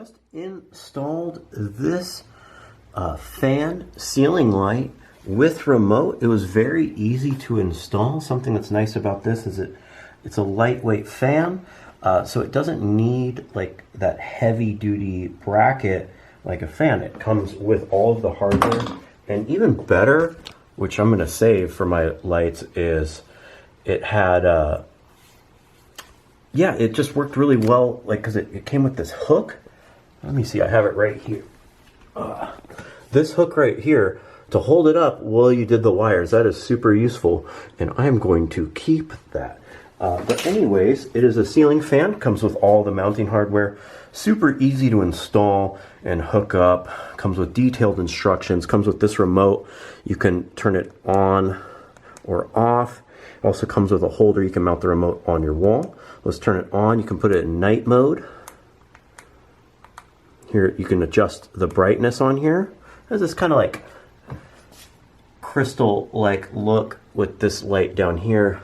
Just installed this fan ceiling light with remote. It was very easy to install. Something that's nice about this is it's a lightweight fan, so it doesn't need like that heavy duty bracket like a fan. It comes with all of the hardware, and even better, which I'm gonna save for my lights, is it had yeah, it just worked really well, like, because it came with this hook. Let me see, I have it right here. This hook right here to hold it up while you did the wires. That is super useful, and I'm going to keep that. But anyways, it is a ceiling fan, comes with all the mounting hardware, super easy to install and hook up, comes with detailed instructions, comes with this remote. You can turn it on or off. It also comes with a holder. You can mount the remote on your wall. Let's turn it on. You can put it in night mode. Here you can adjust the brightness on here. There's this kind of like crystal-like look with this light down here.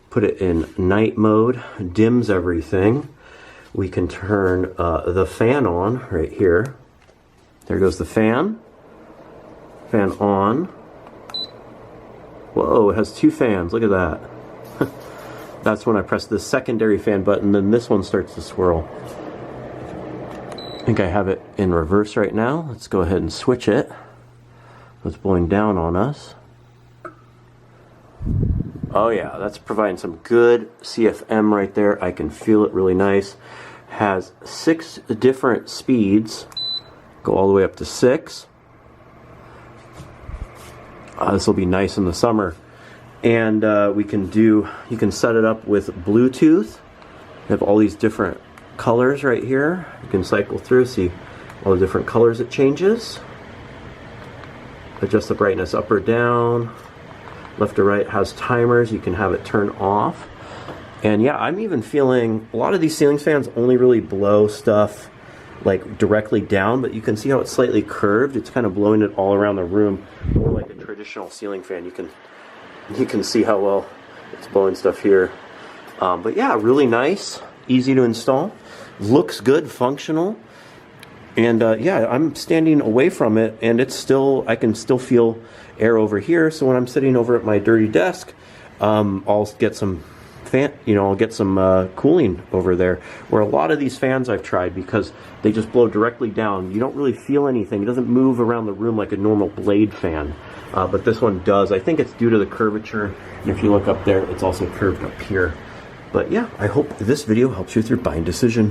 Put it in night mode, dims everything. We can turn the fan on right here. There goes the fan. Fan on. Whoa, it has two fans. Look at that. That's when I press the secondary fan button, then this one starts to swirl. I think I have it in reverse right now. Let's go ahead and switch it. It's blowing down on us. Oh yeah, that's providing some good CFM right there. I can feel it really nice. Has 6 different speeds. Go all the way up to 6. This will be nice in the summer. And you can set it up with Bluetooth. You have all these different colors right here. You can cycle through, see all the different colors it changes. Adjust the brightness up or down. Left or right, has timers. You can have it turn off. And yeah, I'm even feeling a lot of these ceiling fans only really blow stuff like directly down, but you can see how it's slightly curved. It's kind of blowing it all around the room, more like a traditional ceiling fan. You can see how well it's blowing stuff here. But yeah, really nice, easy to install, looks good, functional. And yeah, I'm standing away from it, and it's still, I can still feel air over here. So when I'm sitting over at my dirty desk, I'll get some fan, I'll get some cooling over there. Where a lot of these fans I've tried, because they just blow directly down, you don't really feel anything. It doesn't move around the room like a normal blade fan, but this one does. I think it's due to the curvature, and if you look up there, it's also curved up here. But yeah, I hope this video helps you with your buying decision.